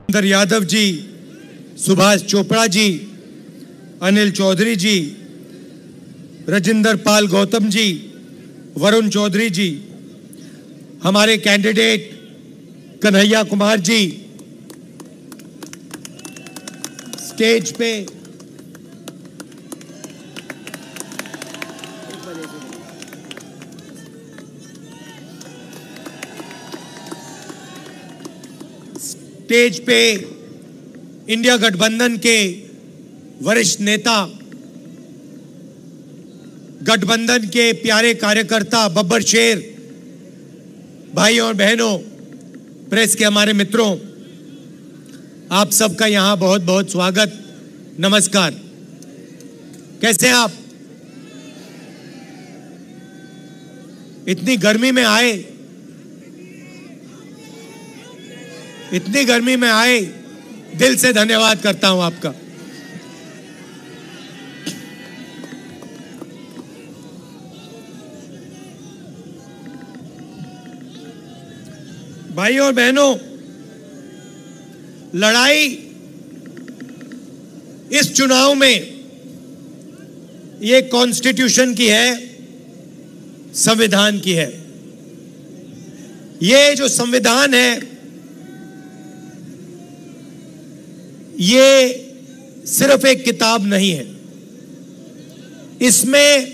इंदर यादव जी, सुभाष चोपड़ा जी, अनिल चौधरी जी, राजेंद्र पाल गौतम जी, वरुण चौधरी जी, हमारे candidate Kanhaiya Kumar ji stage पे, India गठबंधन के वरिष्ठ नेता, गठबंधन के प्यारे कार्यकर्ता, बब्बर शेर, भाइयों और बहनों, प्रेस के हमारे मित्रों, आप सबका यहां बहुत बहुत स्वागत, नमस्कार। कैसे हैं आप? इतनी गर्मी में आए, इतनी गर्मी में आए, दिल से धन्यवाद करता हूं आपका। भाइयों और बहनों, लड़ाई इस चुनाव में ये कॉन्स्टिट्यूशन की है, संविधान की है। ये जो संविधान है, ये सिर्फ एक किताब नहीं है। इसमें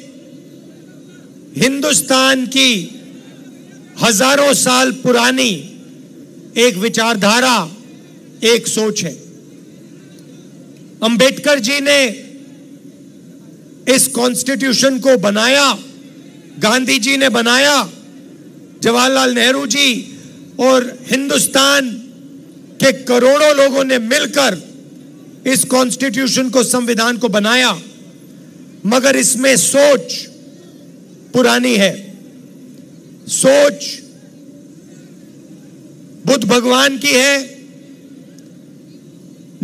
हिंदुस्तान की हजारों साल पुरानी एक विचारधारा, एक सोच है। अंबेडकर जी ने इस कॉन्स्टिट्यूशन को बनाया, गांधी जी ने बनाया, जवाहरलाल नेहरू जी और हिंदुस्तान के करोड़ों लोगों ने मिलकर इस कॉन्स्टिट्यूशन को, संविधान को बनाया, मगर इसमें सोच पुरानी है। सोच बुद्ध भगवान की है,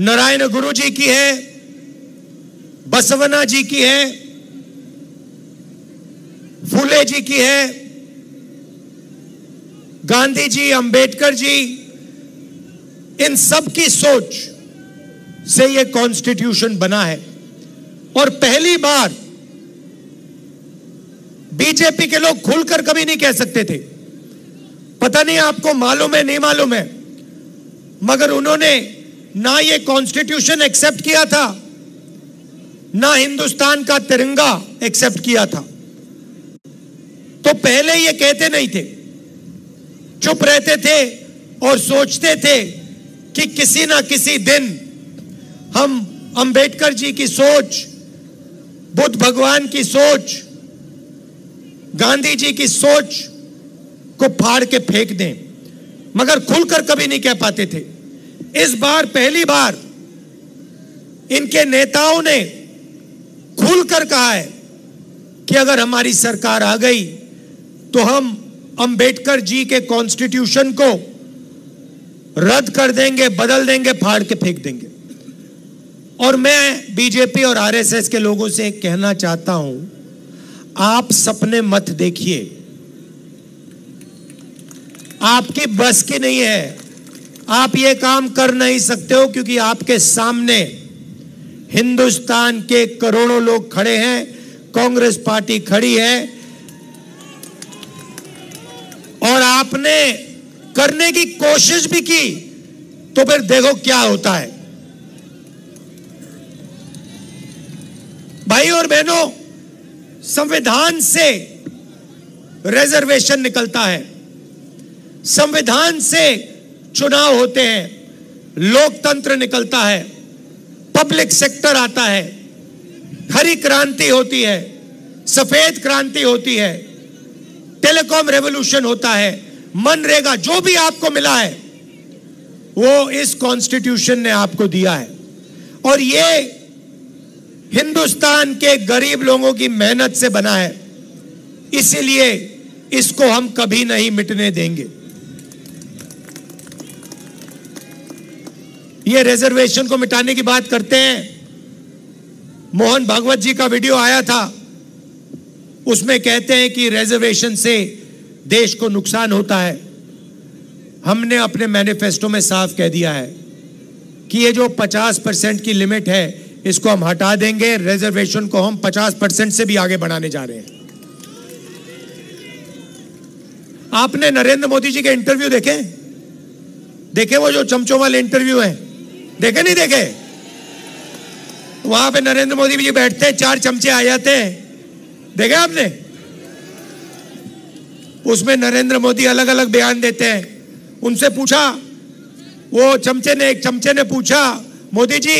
नारायण गुरु जी की है, बसवना जी की है, फुले जी की है, गांधी जी, अंबेडकर जी, इन सब की सोच से यह कॉन्स्टिट्यूशन बना है। और पहली बार बीजेपी के लोग खुलकर कभी नहीं कह सकते थे, पता नहीं आपको मालूम है नहीं मालूम है, मगर उन्होंने ना ये कॉन्स्टिट्यूशन एक्सेप्ट किया था, ना हिंदुस्तान का तिरंगा एक्सेप्ट किया था। तो पहले ये कहते नहीं थे, चुप रहते थे और सोचते थे कि किसी ना किसी दिन हम अंबेडकर जी की सोच, बुद्ध भगवान की सोच, गांधी जी की सोच को फाड़ के फेंक दें, मगर खुलकर कभी नहीं कह पाते थे। इस बार पहली बार इनके नेताओं ने खुलकर कहा है कि अगर हमारी सरकार आ गई तो हम अंबेडकर जी के कॉन्स्टिट्यूशन को रद्द कर देंगे, बदल देंगे, फाड़ के फेंक देंगे। और मैं बीजेपी और आरएसएस के लोगों से कहना चाहता हूं, आप सपने मत देखिए, आपकी बस की नहीं है, आप ये काम कर नहीं सकते हो, क्योंकि आपके सामने हिंदुस्तान के करोड़ों लोग खड़े हैं, कांग्रेस पार्टी खड़ी है, और आपने करने की कोशिश भी की तो फिर देखो क्या होता है। भाई और बहनों, संविधान से रिजर्वेशन निकलता है, संविधान से चुनाव होते हैं, लोकतंत्र निकलता है, पब्लिक सेक्टर आता है, हरी क्रांति होती है, सफेद क्रांति होती है, टेलीकॉम रेवोल्यूशन होता है, मनरेगा, जो भी आपको मिला है वो इस कॉन्स्टिट्यूशन ने आपको दिया है। और ये हिंदुस्तान के गरीब लोगों की मेहनत से बना है, इसीलिए इसको हम कभी नहीं मिटने देंगे। ये रिजर्वेशन को मिटाने की बात करते हैं, मोहन भागवत जी का वीडियो आया था, उसमें कहते हैं कि रिजर्वेशन से देश को नुकसान होता है। हमने अपने मैनिफेस्टो में साफ कह दिया है, कि ये जो 50% की लिमिट है इसको हम हटा देंगे, रिजर्वेशन को हम 50% से भी आगे बढ़ाने जा रहे हैं। आपने नरेंद्र मोदी जी के इंटरव्यू देखे? देखे वो जो चमचों वाले इंटरव्यू हैं? देखे नहीं देखे? वहां पे नरेंद्र मोदी जी बैठते हैं, 4 चमचे आ जाते हैं, देखे आपने? उसमें नरेंद्र मोदी अलग अलग बयान देते हैं। उनसे पूछा, वो एक चमचे ने पूछा, मोदी जी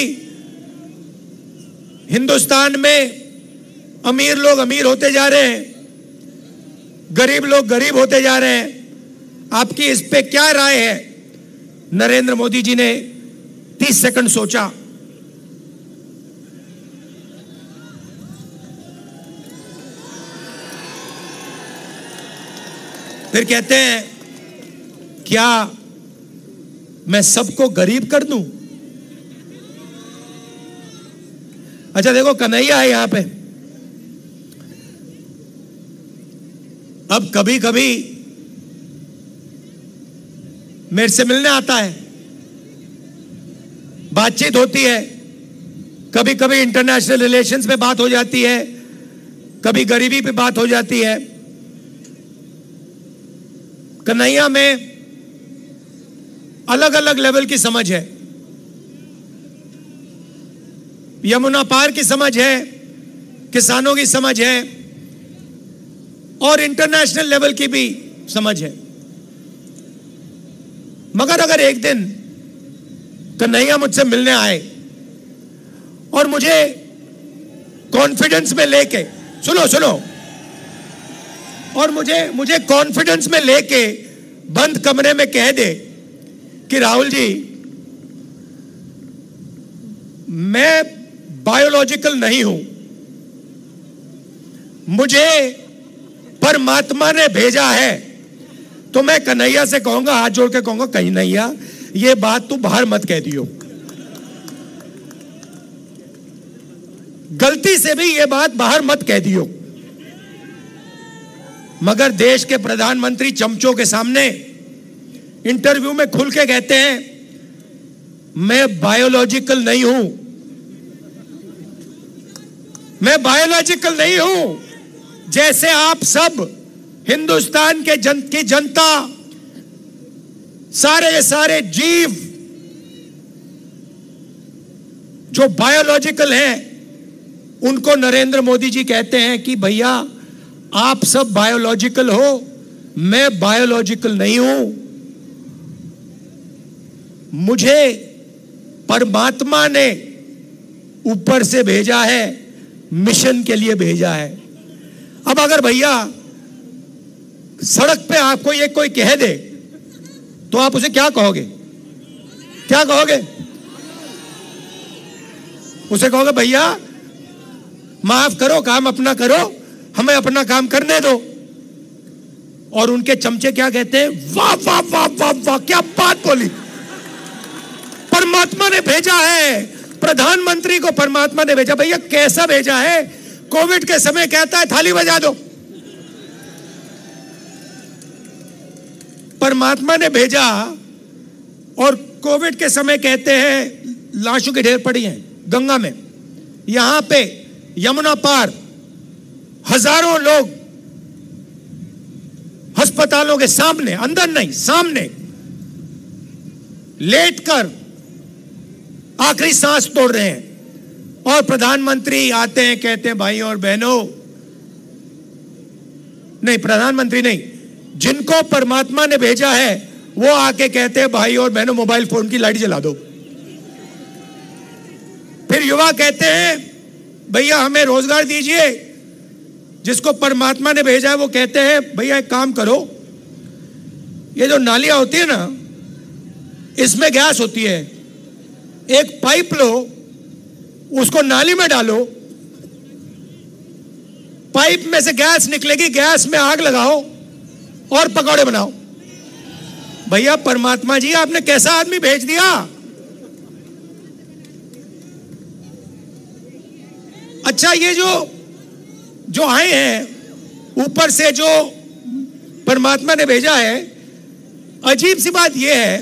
हिंदुस्तान में अमीर लोग अमीर होते जा रहे हैं, गरीब लोग गरीब होते जा रहे हैं, आपकी इस पे क्या राय है? नरेंद्र मोदी जी ने 30 सेकंड सोचा, फिर कहते हैं, क्या मैं सबको गरीब कर दूं? अच्छा देखो, कन्हैया है यहां पे। अब कभी कभी मेरे से मिलने आता है, बातचीत होती है, कभी कभी इंटरनेशनल रिलेशंस पे बात हो जाती है, कभी गरीबी पे बात हो जाती है। कन्हैया में अलग अलग लेवल की समझ है, यमुना पार की समझ है, किसानों की समझ है, और इंटरनेशनल लेवल की भी समझ है। मगर अगर एक दिन कन्हैया मुझसे मिलने आए और मुझे कॉन्फिडेंस में लेके, सुनो, और मुझे कॉन्फिडेंस में लेके बंद कमरे में कह दे कि राहुल जी, मैं बायोलॉजिकल नहीं हूं, मुझे परमात्मा ने भेजा है, तो मैं कन्हैया से कहूंगा, हाथ जोड़ के कहूंगा, कन्हैया ये बात तू बाहर मत कह दियो, गलती से भी ये बात बाहर मत कह दियो। मगर देश के प्रधानमंत्री चमचों के सामने इंटरव्यू में खुल के कहते हैं, मैं बायोलॉजिकल नहीं हूं, मैं बायोलॉजिकल नहीं हूं। जैसे आप सब हिंदुस्तान की जनता, सारे के सारे जीव जो बायोलॉजिकल हैं, उनको नरेंद्र मोदी जी कहते हैं कि भैया आप सब बायोलॉजिकल हो, मैं बायोलॉजिकल नहीं हूं, मुझे परमात्मा ने ऊपर से भेजा है, मिशन के लिए भेजा है। अब अगर भैया सड़क पे आपको ये कोई कह दे तो आप उसे क्या कहोगे? क्या कहोगे? उसे कहोगे भैया माफ करो, काम अपना करो, हमें अपना काम करने दो। और उनके चमचे क्या कहते हैं? वाह वाह वाह वाह वाह, क्या बात बोली, परमात्मा ने भेजा है, प्रधानमंत्री को परमात्मा ने भेजा। भैया कैसा भेजा है? कोविड के समय कहता है थाली बजा दो, परमात्मा ने भेजा, और कोविड के समय कहते हैं लाशों के ढेर पड़ी हैं गंगा में। यहां पे यमुना पार हजारों लोग अस्पतालों के सामने, अंदर नहीं सामने, लेटकर आखिरी सांस तोड़ रहे हैं। और प्रधानमंत्री आते हैं, कहते हैं भाई और बहनों, नहीं प्रधानमंत्री नहीं, जिनको परमात्मा ने भेजा है वो आके कहते हैं भाई और बहनों मोबाइल फोन की लाइट जला दो। फिर युवा कहते हैं भैया हमें रोजगार दीजिए। जिसको परमात्मा ने भेजा है वो कहते हैं भैया एक काम करो, ये जो नालियां होती है ना, इसमें गैस होती है, एक पाइप लो, उसको नाली में डालो, पाइप में से गैस निकलेगी, गैस में आग लगाओ और पकौड़े बनाओ। भैया परमात्मा जी आपने कैसा आदमी भेज दिया? अच्छा ये जो आए हैं ऊपर से, जो परमात्मा ने भेजा है, अजीब सी बात यह है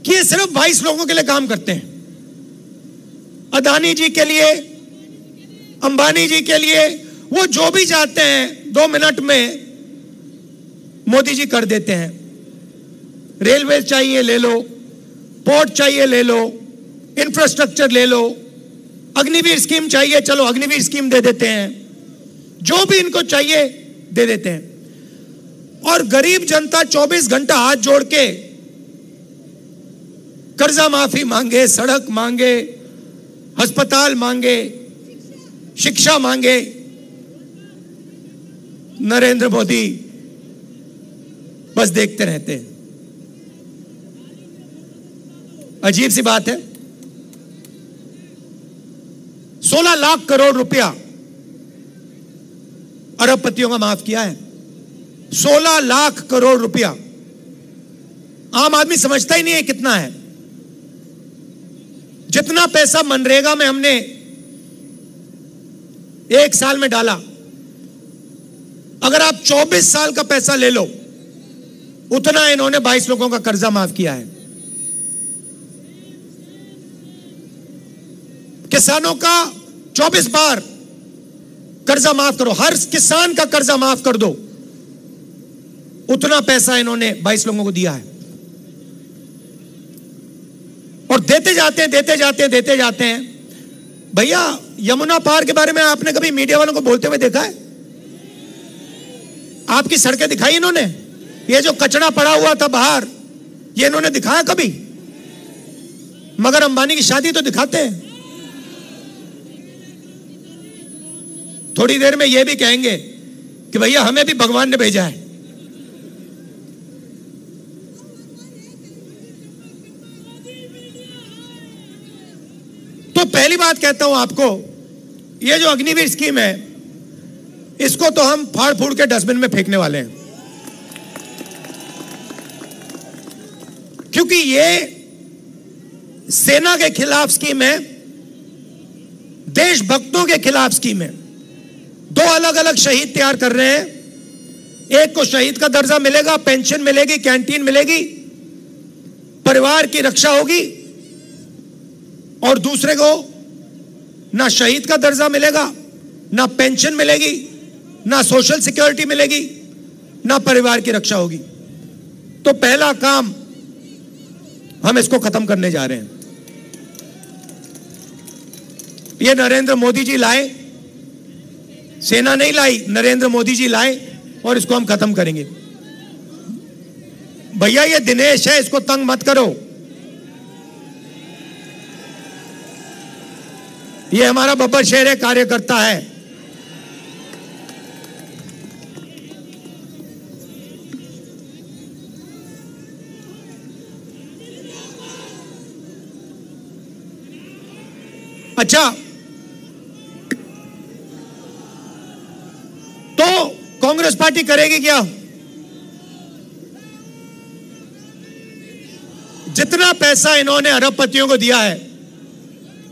कि ये सिर्फ 22 लोगों के लिए काम करते हैं। अदानी जी के लिए, अंबानी जी के लिए, वो जो भी चाहते हैं 2 मिनट में मोदी जी कर देते हैं। रेलवे चाहिए ले लो, पोर्ट चाहिए ले लो, इंफ्रास्ट्रक्चर ले लो, अग्निवीर स्कीम चाहिए, चलो अग्निवीर स्कीम दे देते हैं, जो भी इनको चाहिए दे देते हैं। और गरीब जनता 24 घंटा हाथ जोड़ के कर्जा माफी मांगे, सड़क मांगे, अस्पताल मांगे, शिक्षा मांगे, नरेंद्र मोदी बस देखते रहते हैं। अजीब सी बात है, 16 लाख करोड़ रुपया अरबपतियों का माफ किया है। 16 लाख करोड़ रुपया आम आदमी समझता ही नहीं है कितना है। जितना पैसा मनरेगा में हमने 1 साल में डाला, अगर आप 24 साल का पैसा ले लो, उतना इन्होंने 22 लोगों का कर्जा माफ किया है। किसानों का 24 बार कर्जा माफ करो, हर किसान का कर्जा माफ कर दो, उतना पैसा इन्होंने 22 लोगों को दिया है। और देते जाते हैं, देते जाते हैं, देते जाते हैं। भैया, यमुना पार के बारे में आपने कभी मीडिया वालों को बोलते हुए देखा है? आपकी सड़कें दिखाई इन्होंने? ये जो कचरा पड़ा हुआ था बाहर, ये इन्होंने दिखाया कभी? मगर अंबानी की शादी तो दिखाते हैं। थोड़ी देर में ये भी कहेंगे कि भैया हमें भी भगवान ने भेजा है। तो पहली बात कहता हूं आपको, ये जो अग्निवीर स्कीम है, इसको तो हम फाड़ फूड़ के डस्टबिन में फेंकने वाले हैं, क्योंकि ये सेना के खिलाफ स्कीम है, देशभक्तों के खिलाफ स्कीम है। 2 अलग अलग शहीद तैयार कर रहे हैं। एक को शहीद का दर्जा मिलेगा, पेंशन मिलेगी, कैंटीन मिलेगी, परिवार की रक्षा होगी, और दूसरे को ना शहीद का दर्जा मिलेगा, ना पेंशन मिलेगी, ना सोशल सिक्योरिटी मिलेगी, ना परिवार की रक्षा होगी। तो पहला काम हम इसको खत्म करने जा रहे हैं। ये नरेंद्र मोदी जी लाए, सेना नहीं लाई, नरेंद्र मोदी जी लाए, और इसको हम खत्म करेंगे। भैया ये दिनेश है, इसको तंग मत करो। ये हमारा बब्बर शेर है, कार्यकर्ता है। अच्छा, तो कांग्रेस पार्टी करेगी क्या? जितना पैसा इन्होंने अरबपतियों को दिया है,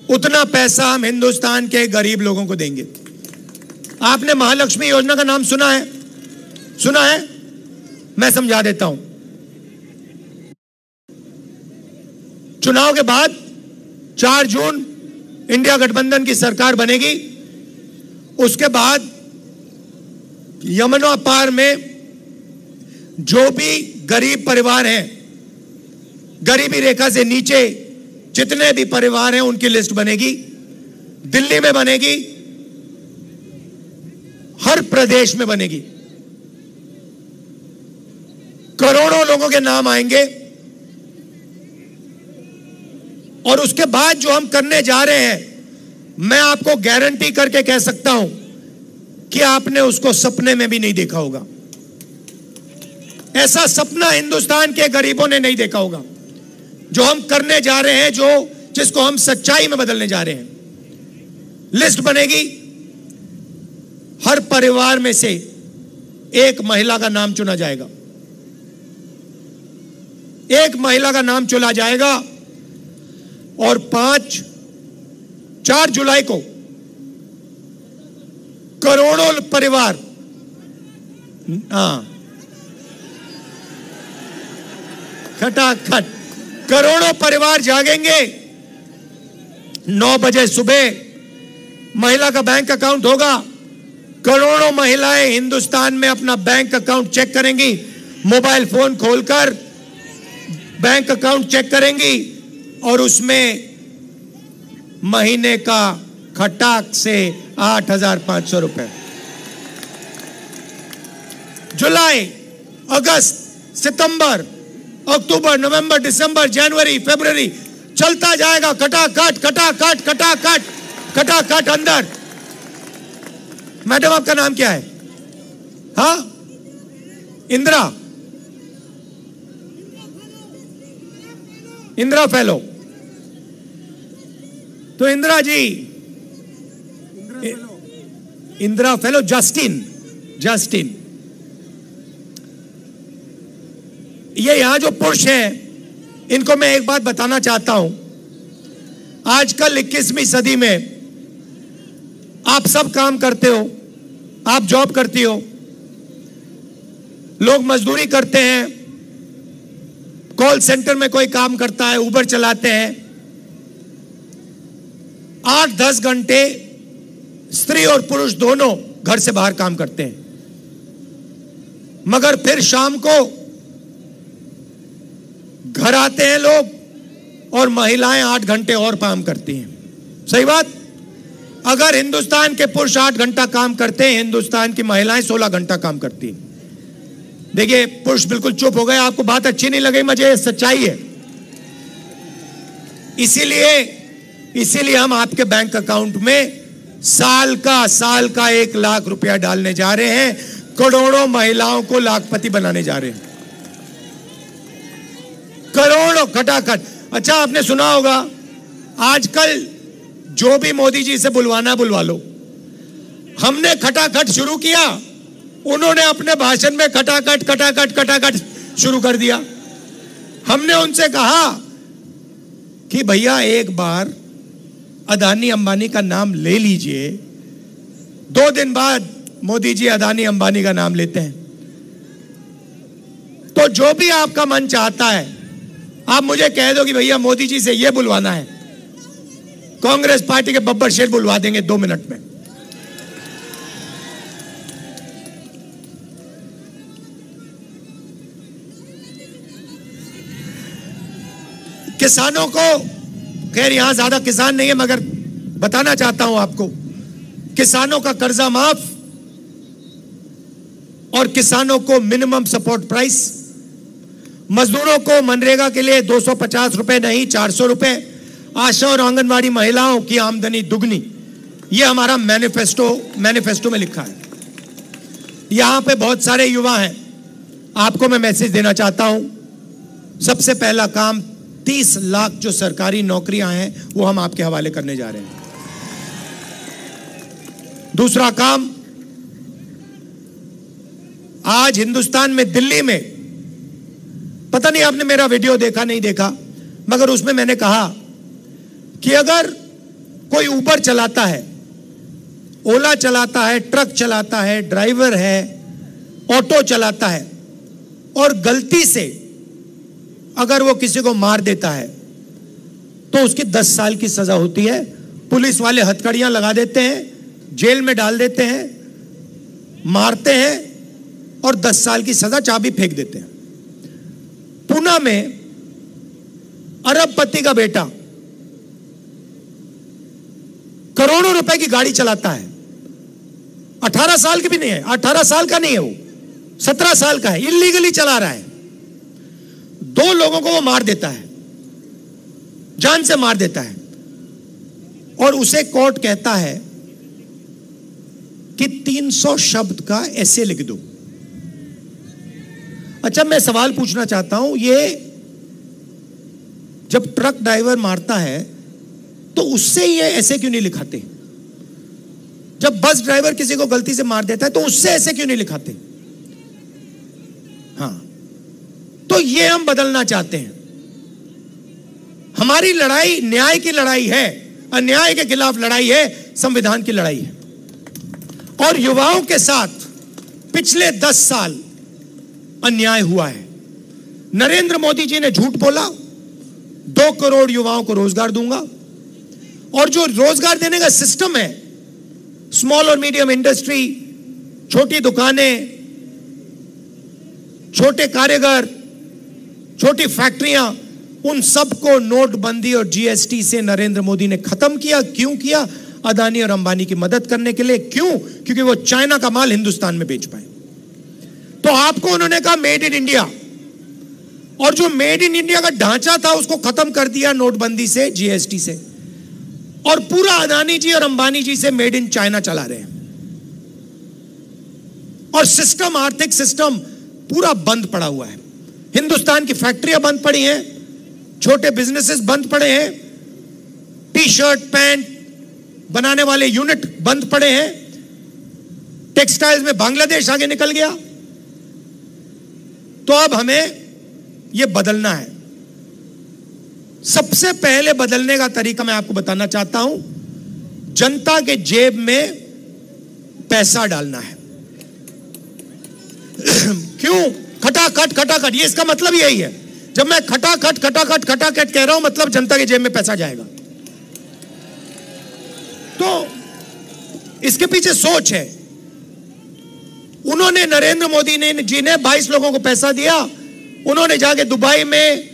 उतना पैसा हम हिंदुस्तान के गरीब लोगों को देंगे। आपने महालक्ष्मी योजना का नाम सुना है? सुना है? मैं समझा देता हूं। चुनाव के बाद 4 जून इंडिया गठबंधन की सरकार बनेगी। उसके बाद यमुना पार में जो भी गरीब परिवार हैं, गरीबी रेखा से नीचे जितने भी परिवार हैं, उनकी लिस्ट बनेगी। दिल्ली में बनेगी, हर प्रदेश में बनेगी। करोड़ों लोगों के नाम आएंगे। और उसके बाद जो हम करने जा रहे हैं, मैं आपको गारंटी करके कह सकता हूं कि आपने उसको सपने में भी नहीं देखा होगा। ऐसा सपना हिंदुस्तान के गरीबों ने नहीं देखा होगा जो हम करने जा रहे हैं, जिसको हम सच्चाई में बदलने जा रहे हैं। लिस्ट बनेगी, हर परिवार में से एक महिला का नाम चुना जाएगा। एक महिला का नाम चुना जाएगा, और 4 जुलाई को करोड़ों परिवार, खटाखट करोड़ों परिवार जागेंगे। 9 बजे सुबह महिला का बैंक अकाउंट होगा। करोड़ों महिलाएं हिंदुस्तान में अपना बैंक अकाउंट चेक करेंगी, मोबाइल फोन खोलकर बैंक अकाउंट चेक करेंगी और उसमें महीने का खटाक से 8,500 रुपए। जुलाई, अगस्त, सितंबर, अक्टूबर, नवंबर, दिसंबर, जनवरी, फरवरी चलता जाएगा। खटाखट खटाखट खटाखट खटाखट अंदर। मैडम आपका नाम क्या है? हाँ, इंदिरा, इंदिरा फेलो। तो Indira ji, Indira fellow, Justin, Justin, ये यहां जो पुरुष हैं, इनको मैं एक बात बताना चाहता हूं। आजकल 21वीं सदी में आप सब काम करते हो, आप जॉब करती हो, लोग मजदूरी करते हैं, कॉल सेंटर में कोई काम करता है, उबर चलाते हैं। 8-10 घंटे स्त्री और पुरुष दोनों घर से बाहर काम करते हैं, मगर फिर शाम को घर आते हैं लोग और महिलाएं 8 घंटे और काम करती हैं। सही बात? अगर हिंदुस्तान के पुरुष 8 घंटा काम करते हैं, हिंदुस्तान की महिलाएं 16 घंटा काम करती हैं। देखिए, पुरुष बिल्कुल चुप हो गए, आपको बात अच्छी नहीं लगी, मुझे सच्चाई है। इसीलिए हम आपके बैंक अकाउंट में साल का 1 लाख रुपया डालने जा रहे हैं। करोड़ों महिलाओं को लाखपति बनाने जा रहे हैं, करोड़ों खटाखट। अच्छा, आपने सुना होगा आजकल जो भी मोदी जी से बुलवाना बुलवा लो। हमने खटाखट शुरू किया, उन्होंने अपने भाषण में खटाखट खटाखट खटाखट शुरू कर दिया। हमने उनसे कहा कि भैया एक बार अदानी अंबानी का नाम ले लीजिए। 2 दिन बाद मोदी जी अदानी अंबानी का नाम लेते हैं। तो जो भी आपका मन चाहता है, आप मुझे कह दो कि भैया मोदी जी से ये बुलवाना है, कांग्रेस पार्टी के बब्बर शेर बुलवा देंगे 2 मिनट में। किसानों को, खैर यहां ज्यादा किसान नहीं है मगर बताना चाहता हूं आपको, किसानों का कर्जा माफ और किसानों को मिनिमम सपोर्ट प्राइस, मजदूरों को मनरेगा के लिए 250 रुपए नहीं 400 रुपए, आशा और आंगनवाड़ी महिलाओं की आमदनी दुगनी। यह हमारा मैनिफेस्टो में लिखा है। यहां पे बहुत सारे युवा हैं, आपको मैं मैसेज देना चाहता हूं। सबसे पहला काम, 30 लाख जो सरकारी नौकरियां हैं वो हम आपके हवाले करने जा रहे हैं। दूसरा काम, आज हिंदुस्तान में, दिल्ली में, पता नहीं आपने मेरा वीडियो देखा नहीं देखा, मगर उसमें मैंने कहा कि अगर कोई उबर चलाता है, ओला चलाता है, ट्रक चलाता है, ड्राइवर है, ऑटो चलाता है और गलती से अगर वो किसी को मार देता है तो उसकी 10 साल की सजा होती है। पुलिस वाले हथकड़ियां लगा देते हैं, जेल में डाल देते हैं, मारते हैं और 10 साल की सजा, चाबी फेंक देते हैं। पुणे में अरबपति का बेटा करोड़ों रुपए की गाड़ी चलाता है, 18 साल की भी नहीं है, 18 साल का नहीं है वो, 17 साल का है, इलीगली चला रहा है। 2 लोगों को वो मार देता है, जान से मार देता है और उसे कोर्ट कहता है कि 300 शब्द का ऐसे लिख दो। अच्छा, मैं सवाल पूछना चाहता हूं, ये जब ट्रक ड्राइवर मारता है तो उससे ये ऐसे क्यों नहीं लिखाते? जब बस ड्राइवर किसी को गलती से मार देता है तो उससे ऐसे क्यों नहीं लिखाते? हाँ, तो ये हम बदलना चाहते हैं। हमारी लड़ाई न्याय की लड़ाई है, अन्याय के खिलाफ लड़ाई है, संविधान की लड़ाई है। और युवाओं के साथ पिछले 10 साल अन्याय हुआ है। नरेंद्र मोदी जी ने झूठ बोला, 2 करोड़ युवाओं को रोजगार दूंगा। और जो रोजगार देने का सिस्टम है, स्मॉल और मीडियम इंडस्ट्री, छोटी दुकानें, छोटे कारीगर, छोटी फैक्ट्रियां, उन सबको नोटबंदी और जीएसटी से नरेंद्र मोदी ने खत्म किया। क्यों किया? अदानी और अंबानी की मदद करने के लिए। क्यों? क्योंकि वो चाइना का माल हिंदुस्तान में बेच पाए। तो आपको उन्होंने कहा मेड इन इंडिया, और जो मेड इन इंडिया का ढांचा था उसको खत्म कर दिया नोटबंदी से, जीएसटी से, और पूरा अदानी जी और अंबानी जी से मेड इन चाइना चला रहे हैं। और सिस्टम, आर्थिक सिस्टम पूरा बंद पड़ा हुआ है। हिंदुस्तान की फैक्ट्रियां बंद पड़ी हैं, छोटे बिजनेसेस बंद पड़े हैं, टी शर्ट पैंट बनाने वाले यूनिट बंद पड़े हैं, टेक्सटाइल्स में बांग्लादेश आगे निकल गया। तो अब हमें यह बदलना है। सबसे पहले बदलने का तरीका मैं आपको बताना चाहता हूं, जनता के जेब में पैसा डालना है। क्यों? खटाखट खटाखट, ये इसका मतलब यही है। जब मैं खटाखट खटाखट खटाखट कह रहा हूं, मतलब जनता के जेब में पैसा जाएगा। तो इसके पीछे सोच है। उन्होंने, नरेंद्र मोदी जी ने 22 लोगों को पैसा दिया। उन्होंने जाके दुबई में,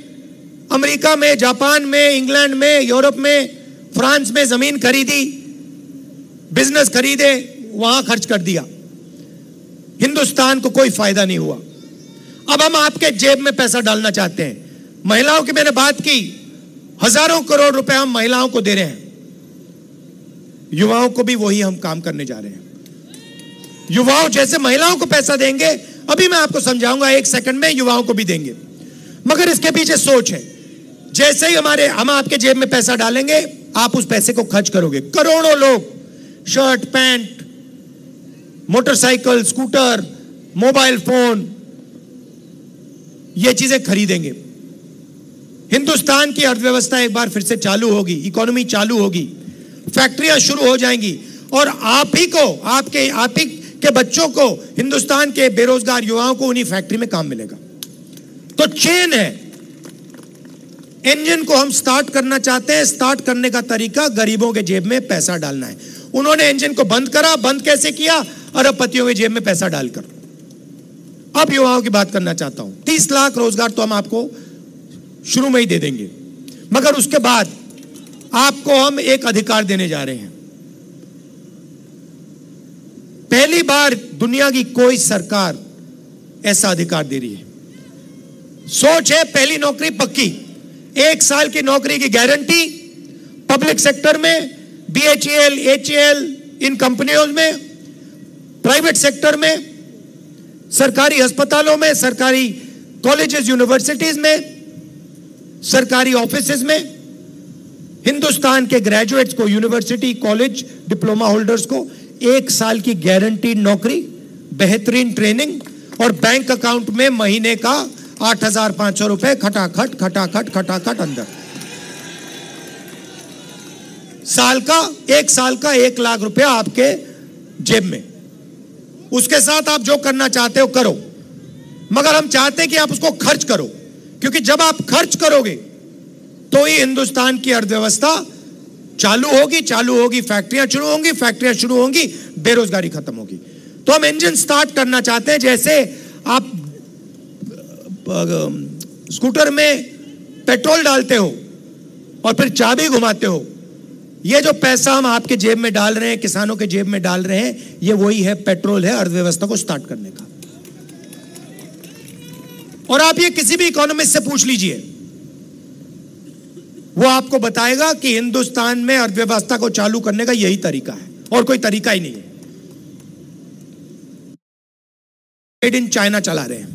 अमेरिका में, जापान में, इंग्लैंड में, यूरोप में, फ्रांस में जमीन खरीदी, बिजनेस खरीदे, वहां खर्च कर दिया। हिंदुस्तान को कोई फायदा नहीं हुआ। अब हम आपके जेब में पैसा डालना चाहते हैं। महिलाओं की मैंने बात की, हजारों करोड़ रुपए हम महिलाओं को दे रहे हैं। युवाओं को भी वही हम काम करने जा रहे हैं। युवाओं जैसे महिलाओं को पैसा देंगे, अभी मैं आपको समझाऊंगा, 1 सेकंड में युवाओं को भी देंगे। मगर इसके पीछे सोच है। जैसे ही हम आपके जेब में पैसा डालेंगे, आप उस पैसे को खर्च करोगे। करोड़ों लोग shirt pant, motorcycle, scooter, mobile phone, ये चीजें खरीदेंगे। हिंदुस्तान की अर्थव्यवस्था एक बार फिर से चालू होगी, इकोनॉमी चालू होगी, फैक्ट्रियां शुरू हो जाएंगी, और आप ही को, आप ही के बच्चों को, हिंदुस्तान के बेरोजगार युवाओं को उन्हीं फैक्ट्री में काम मिलेगा। तो चेन है। इंजन को हम स्टार्ट करना चाहते हैं। स्टार्ट करने का तरीका गरीबों के जेब में पैसा डालना है। उन्होंने इंजन को बंद करा। बंद कैसे किया? अरबपतियों के जेब में पैसा डालकर। अब युवाओं की बात करना चाहता हूं। 30 लाख रोजगार तो हम आपको शुरू में ही दे देंगे, मगर उसके बाद आपको हम एक अधिकार देने जा रहे हैं। पहली बार दुनिया की कोई सरकार ऐसा अधिकार दे रही है। सोच है, पहली नौकरी पक्की, 1 साल की नौकरी की गारंटी पब्लिक सेक्टर में, BHEL, HAL, इन कंपनियों में, प्राइवेट सेक्टर में, सरकारी अस्पतालों में, सरकारी कॉलेजेस, यूनिवर्सिटीज में, सरकारी ऑफिसेज में। हिंदुस्तान के ग्रेजुएट्स को, यूनिवर्सिटी, कॉलेज, डिप्लोमा होल्डर्स को 1 साल की गारंटीड नौकरी, बेहतरीन ट्रेनिंग, और बैंक अकाउंट में महीने का 8,500 रुपए खटाखट खटाखट खटाखट अंदर। साल का, 1 साल का 1 लाख रुपया आपके जेब में। उसके साथ आप जो करना चाहते हो करो, मगर हम चाहते हैं कि आप उसको खर्च करो, क्योंकि जब आप खर्च करोगे तो ही हिंदुस्तान की अर्थव्यवस्था चालू होगी, फैक्ट्रियां शुरू होंगी, बेरोजगारी खत्म होगी। तो हम इंजन स्टार्ट करना चाहते हैं। जैसे आप स्कूटर में पेट्रोल डालते हो और फिर चाबी घुमाते हो, ये जो पैसा हम आपके जेब में डाल रहे हैं, किसानों के जेब में डाल रहे हैं, ये वही है, पेट्रोल है अर्थव्यवस्था को स्टार्ट करने का। और आप ये किसी भी इकोनॉमिस्ट से पूछ लीजिए, वो आपको बताएगा कि हिंदुस्तान में अर्थव्यवस्था को चालू करने का यही तरीका है, और कोई तरीका ही नहीं है। मेड इन चाइना चला रहे हैं,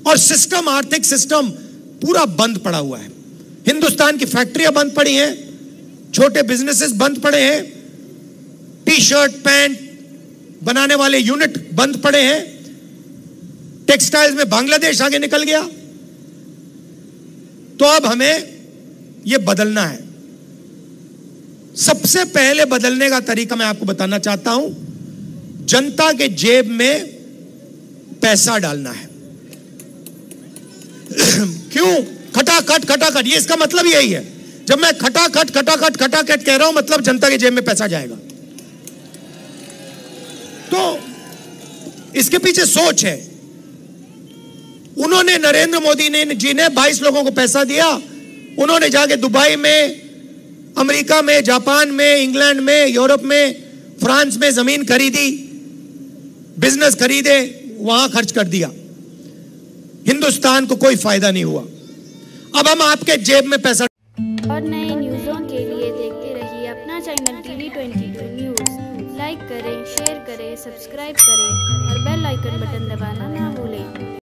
और सिस्टम, आर्थिक सिस्टम पूरा बंद पड़ा हुआ है। हिंदुस्तान की फैक्ट्रियां बंद पड़ी हैं, छोटे बिजनेसेस बंद पड़े हैं, टी शर्ट पैंट बनाने वाले यूनिट बंद पड़े हैं, टेक्सटाइल्स में बांग्लादेश आगे निकल गया। तो अब हमें यह बदलना है। सबसे पहले बदलने का तरीका मैं आपको बताना चाहता हूं, जनता के जेब में पैसा डालना है। क्यों? खटाखट, ये इसका मतलब यही है। जब मैं खटाखट खटाखट खटाखट कह रहा हूं, मतलब जनता के जेब में पैसा जाएगा। तो इसके पीछे सोच है। उन्होंने, नरेंद्र मोदी जी ने 22 लोगों को पैसा दिया, उन्होंने जाके दुबई में, अमेरिका में, जापान में, इंग्लैंड में, यूरोप में, फ्रांस में जमीन खरीदी, बिजनेस खरीदे, वहां खर्च कर दिया। हिंदुस्तान को कोई फायदा नहीं हुआ। अब हम आपके जेब में पैसा। और नए न्यूज़ों के लिए देखते रहिए अपना चैनल TV22 न्यूज़। लाइक करें, शेयर करें, सब्सक्राइब करें और बेल आइकन बटन दबाना ना भूलें।